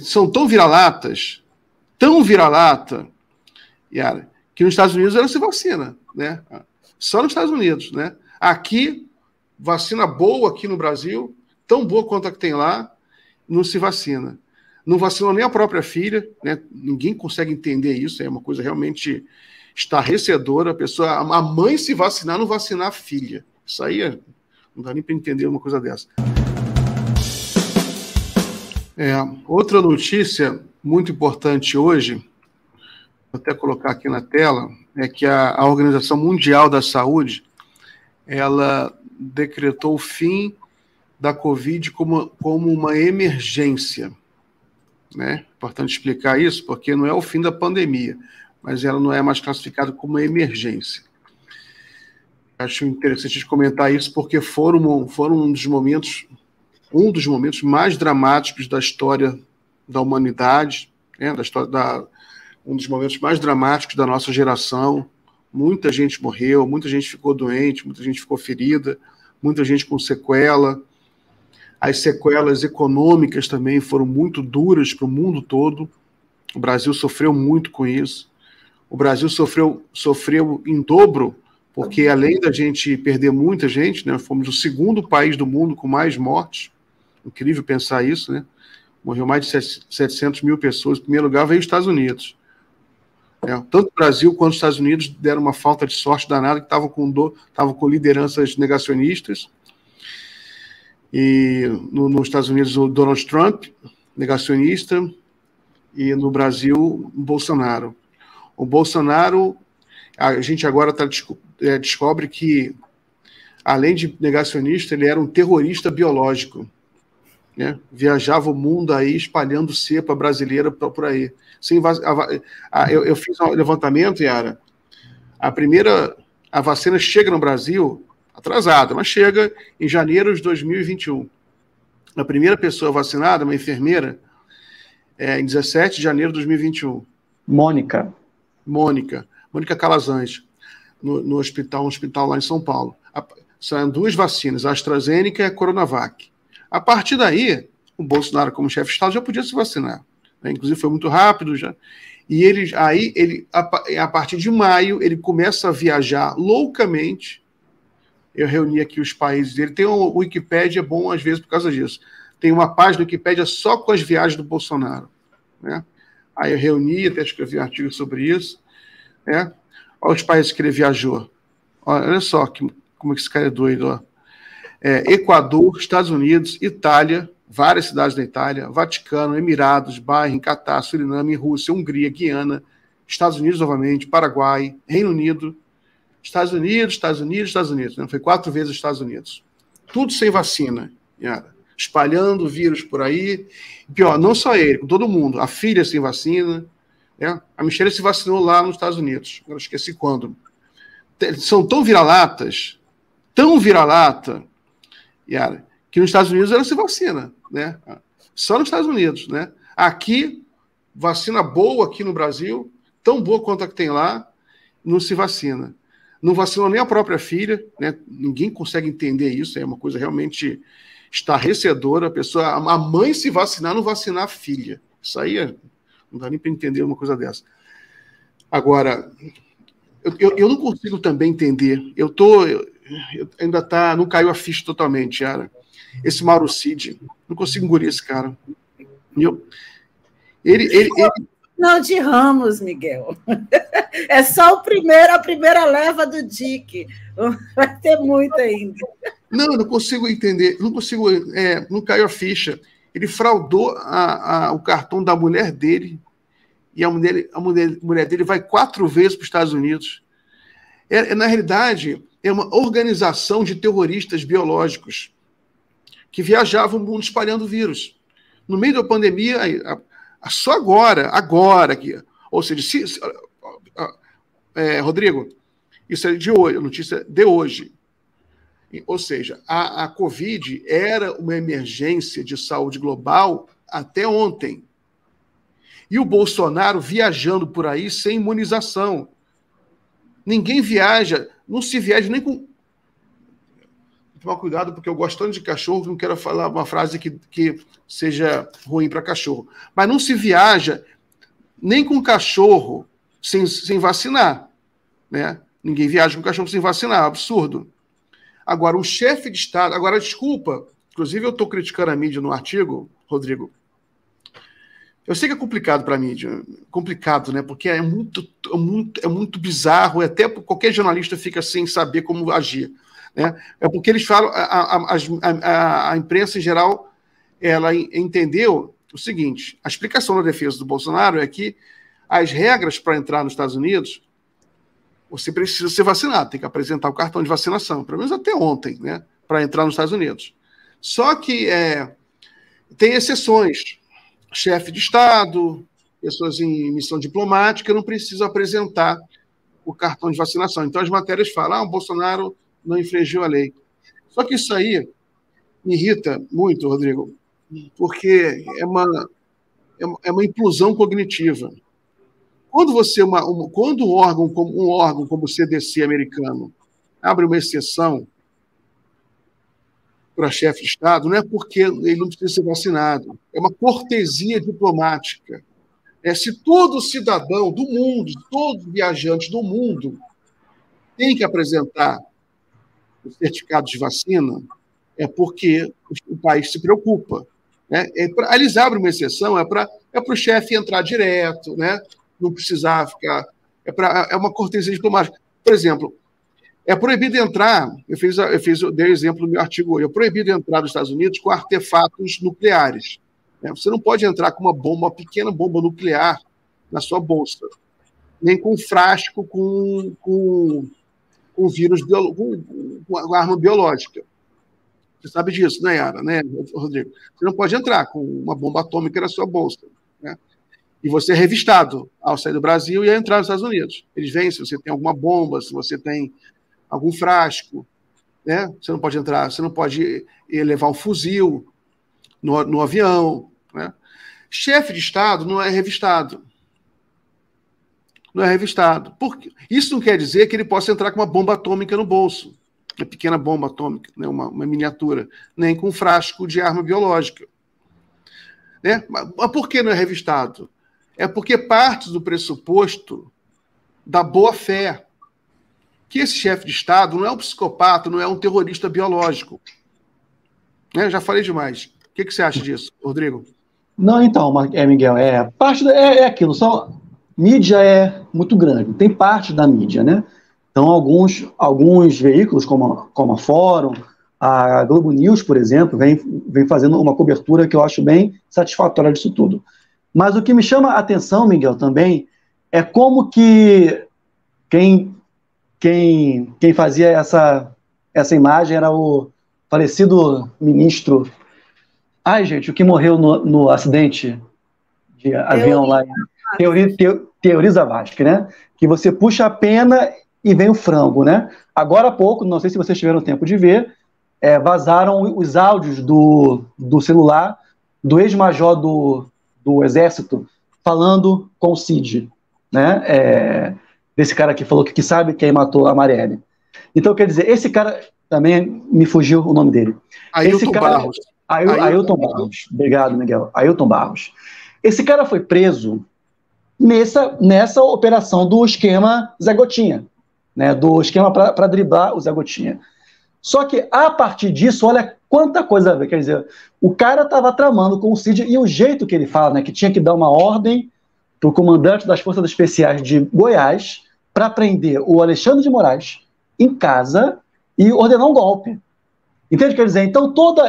são tão vira-lata, Yara, que nos Estados Unidos ela se vacina, né? Só nos Estados Unidos, né? Aqui, vacina boa aqui no Brasil, tão boa quanto a que tem lá, não se vacina. Não vacinou nem a própria filha, né? Ninguém consegue entender isso, é uma coisa realmente estarrecedora. A mãe se vacinar, não vacinar a filha. Isso aí não dá nem para entender uma coisa dessa. Outra notícia muito importante hoje, vou até colocar aqui na tela, é que a Organização Mundial da Saúde, ela decretou o fim da Covid como uma emergência, né? Importante explicar isso, porque não é o fim da pandemia, mas ela não é mais classificada como uma emergência. Acho interessante de comentar isso, porque foram um dos momentos mais dramáticos da história da humanidade, né? Um dos momentos mais dramáticos da nossa geração. Muita gente morreu, muita gente ficou doente, muita gente ficou ferida, muita gente com sequela. As sequelas econômicas também foram muito duras para o mundo todo. O Brasil sofreu muito com isso. O Brasil sofreu em dobro, porque além da gente perder muita gente, né, fomos o segundo país do mundo com mais mortes. Incrível pensar isso, né? Morreu mais de 700 mil pessoas. Em primeiro lugar veio os Estados Unidos. Tanto o Brasil quanto os Estados Unidos deram uma falta de sorte danada, que estavam com lideranças negacionistas. E nos Estados Unidos o Donald Trump, negacionista, e no Brasil o Bolsonaro. O Bolsonaro, a gente agora descobre que, além de negacionista, ele era um terrorista biológico, né? Viajava o mundo aí espalhando cepa brasileira por aí. Eu fiz um levantamento, Yara. A vacina chega no Brasil atrasada, mas chega em janeiro de 2021. A primeira pessoa vacinada, uma enfermeira, em 17 de janeiro de 2021. Mônica Calazans, no hospital lá em São Paulo. São duas vacinas, a AstraZeneca e a Coronavac. A partir daí, o Bolsonaro, como chefe de Estado, já podia se vacinar, né? Inclusive foi muito rápido já. E a partir de maio, ele começa a viajar loucamente. Eu reuni aqui os países dele. Tem o Wikipédia, é bom às vezes por causa disso. Tem uma página do Wikipédia só com as viagens do Bolsonaro, né? Aí eu reuni, até escrevi um artigo sobre isso, né? Olha os países que ele viajou. Olha só como esse cara é doido. Ó. Equador, Estados Unidos, Itália, várias cidades da Itália, Vaticano, Emirados, Bahrein, Catar, Suriname, Rússia, Hungria, Guiana, Estados Unidos novamente, Paraguai, Reino Unido, Estados Unidos, né? Foi 4 vezes os Estados Unidos. Tudo sem vacina, Yara. Espalhando o vírus por aí. Pior, não só ele, com todo mundo. A filha sem vacina, né? A Michelle se vacinou lá nos Estados Unidos. Eu esqueci quando. São tão vira-lata, Yara, que nos Estados Unidos ela se vacina, né? Só nos Estados Unidos, né? Aqui, vacina boa aqui no Brasil, tão boa quanto a que tem lá, não se vacina. Não vacinou nem a própria filha, né? Ninguém consegue entender isso, é uma coisa realmente estarrecedora. A mãe se vacinar, não vacinar a filha. Isso aí não dá nem para entender uma coisa dessa. Agora, eu não consigo também entender. Não caiu a ficha totalmente, Yara. Esse Mauro Cid, não consigo engolir esse cara. Não de Ramos, Miguel. É só a primeira leva do DIC. Vai ter muito ainda. Não consigo entender. Não caiu a ficha. Ele fraudou o cartão da mulher dele. E a mulher dele vai 4 vezes para os Estados Unidos. Na realidade, é uma organização de terroristas biológicos que viajavam o mundo espalhando vírus. No meio da pandemia, só agora aqui. Ou seja, Rodrigo, isso é de hoje, a notícia de hoje. Ou seja, a Covid era uma emergência de saúde global até ontem. E o Bolsonaro viajando por aí sem imunização. Ninguém viaja, não se viaja nem com... tomar cuidado, porque eu gosto tanto de cachorro que não quero falar uma frase que seja ruim para cachorro. Mas não se viaja nem com cachorro sem vacinar, né? Ninguém viaja com cachorro sem vacinar, absurdo. Agora, um chefe de Estado... Agora, desculpa, inclusive eu estou criticando a mídia no artigo, Rodrigo. Eu sei que é complicado para a mídia, complicado, né? Porque é muito bizarro, e até qualquer jornalista fica sem saber como agir, né? É porque eles falam, a imprensa em geral, ela entendeu o seguinte: a explicação da defesa do Bolsonaro é que as regras para entrar nos Estados Unidos, você precisa ser vacinado, tem que apresentar o cartão de vacinação, pelo menos até ontem, né? Para entrar nos Estados Unidos. Só que tem exceções. Chefe de Estado, pessoas em missão diplomática, não precisam apresentar o cartão de vacinação. Então, as matérias falam, o Bolsonaro não infringiu a lei. Só que isso aí me irrita muito, Rodrigo, porque é uma implosão cognitiva. Quando quando um órgão como o CDC americano abre uma exceção para chefe de Estado, não é porque ele não precisa ser vacinado, é uma cortesia diplomática. Se todo cidadão do mundo, todo viajante do mundo tem que apresentar o certificado de vacina, é porque o país se preocupa, né? Eles abrem uma exceção, é para o chefe entrar direto, né? Não precisar ficar... É uma cortesia diplomática. Por exemplo, é proibido entrar, eu dei exemplo no meu artigo hoje, é proibido entrar nos Estados Unidos com artefatos nucleares, né? Você não pode entrar com uma pequena bomba nuclear na sua bolsa, nem com um frasco com vírus, com arma biológica. Você sabe disso, né, Yara, né, Rodrigo? Você não pode entrar com uma bomba atômica na sua bolsa, né? E você é revistado ao sair do Brasil e a entrar nos Estados Unidos. Eles veem se você tem alguma bomba, se você tem algum frasco, né? Você não pode entrar, você não pode levar um fuzil no avião, né? Chefe de Estado não é revistado. Não é revistado. Isso não quer dizer que ele possa entrar com uma bomba atômica no bolso, uma pequena bomba atômica, né? uma miniatura, nem com um frasco de arma biológica. Né? Mas por que não é revistado? É porque parte do pressuposto da boa-fé, que esse chefe de Estado não é um psicopata, não é um terrorista biológico. Né? Já falei demais. O que você acha disso, Rodrigo? Não, então, Miguel, parte é aquilo, só mídia é muito grande, tem parte da mídia, né? Então, alguns veículos, como a Fórum, a Globo News, por exemplo, vem fazendo uma cobertura que eu acho bem satisfatória disso tudo. Mas o que me chama a atenção, Miguel, também, é como que quem fazia essa imagem era o falecido ministro... Ai, gente, o que morreu no acidente de avião lá, Teori Zavascki, né? Que você puxa a pena e vem o frango, né? Agora há pouco, não sei se vocês tiveram tempo de ver, vazaram os áudios do celular do ex-major do Exército falando com o Cid, né? Desse cara que falou que sabe quem matou a Marielle. Então, quer dizer, esse cara também me fugiu o nome dele. Ailton Barros. Ailton Barros. Obrigado, Miguel. Ailton Barros. Esse cara foi preso nessa operação do esquema Zé Gotinha, né? Do esquema para driblar o Zé Gotinha. Só que, a partir disso, olha quanta coisa a ver. Quer dizer, o cara estava tramando com o Cid, e o jeito que ele fala, né, que tinha que dar uma ordem para o comandante das Forças Especiais de Goiás para prender o Alexandre de Moraes em casa e ordenar um golpe. Entende? Quer dizer, então, todo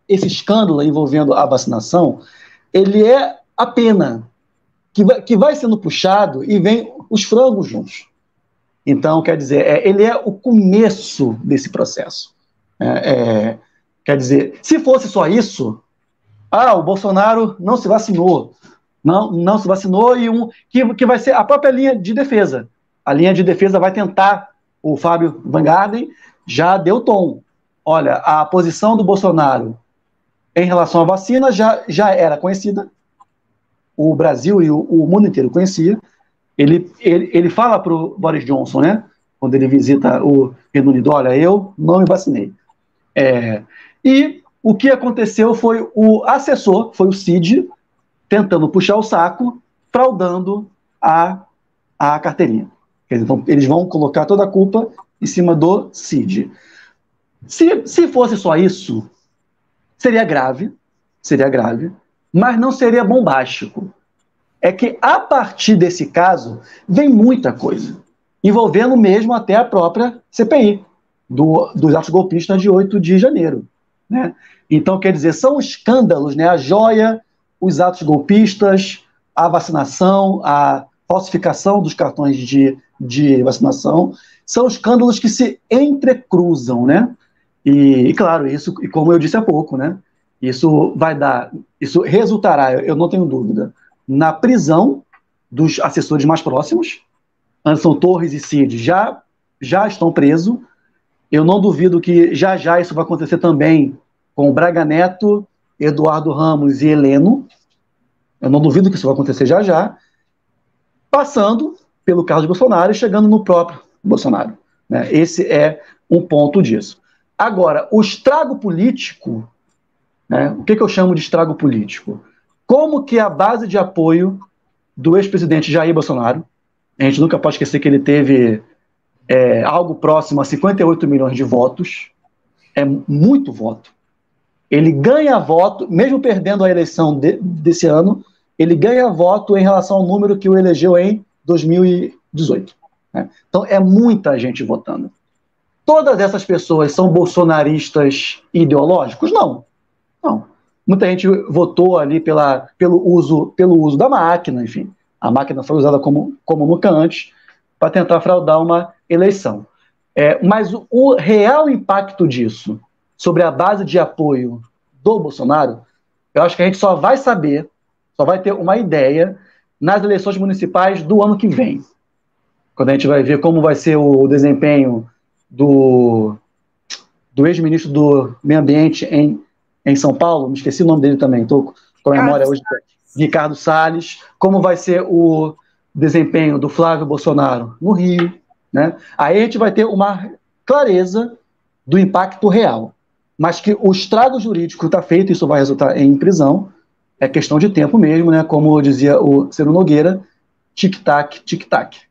esse escândalo envolvendo a vacinação, ele é a pena que vai sendo puxado e vem os frangos juntos. Então, quer dizer, ele é o começo desse processo. Quer dizer, se fosse só isso, o Bolsonaro não se vacinou. Não se vacinou, que vai ser a própria linha de defesa. A linha de defesa vai tentar, o Fábio Van Garden já deu tom. Olha, a posição do Bolsonaro em relação à vacina já era conhecida, o Brasil e o mundo inteiro conhecia. Ele fala para o Boris Johnson, né, quando ele visita o Reino Unido, olha, eu não me vacinei. E o que aconteceu foi o assessor, foi o Cid, tentando puxar o saco, fraudando a carteirinha. Então, eles vão colocar toda a culpa em cima do Cid. Se fosse só isso, seria grave, mas não seria bombástico. É que, a partir desse caso, vem muita coisa, envolvendo mesmo até a própria CPI, dos atos golpistas de 8 de janeiro. Né? Então, quer dizer, são escândalos, né? A joia, os atos golpistas, a vacinação, a falsificação dos cartões de vacinação, são escândalos que se entrecruzam, né? E claro, isso, e como eu disse há pouco, né? Isso resultará, eu não tenho dúvida, na prisão dos assessores mais próximos. Anderson Torres e Cid já estão presos. Eu não duvido que já isso vai acontecer também com Braga Neto, Eduardo Ramos e Heleno. Eu não duvido que isso vai acontecer já, passando pelo Carlos Bolsonaro e chegando no próprio Bolsonaro. Né? Esse é um ponto disso. Agora, o estrago político, né? O que eu chamo de estrago político? Como que a base de apoio do ex-presidente Jair Bolsonaro, a gente nunca pode esquecer que ele teve algo próximo a 58 milhões de votos, é muito voto. Ele ganha voto, mesmo perdendo a eleição desse ano, ele ganha voto em relação ao número que o elegeu em 2018. Né? Então, é muita gente votando. Todas essas pessoas são bolsonaristas ideológicos? Não. Muita gente votou ali pelo uso da máquina, enfim. A máquina foi usada como nunca antes para tentar fraudar uma eleição. Mas o real impacto disso sobre a base de apoio do Bolsonaro, eu acho que a gente só vai saber, só vai ter uma ideia nas eleições municipais do ano que vem. Quando a gente vai ver como vai ser o desempenho do ex-ministro do Meio Ambiente em São Paulo, me esqueci o nome dele também, estou com a memória hoje, Ricardo Salles, como vai ser o desempenho do Flávio Bolsonaro no Rio, né? Aí a gente vai ter uma clareza do impacto real, mas que o estrago jurídico está feito, isso vai resultar em prisão, é questão de tempo mesmo, né? Como dizia o Ciro Nogueira, tic-tac, tic-tac.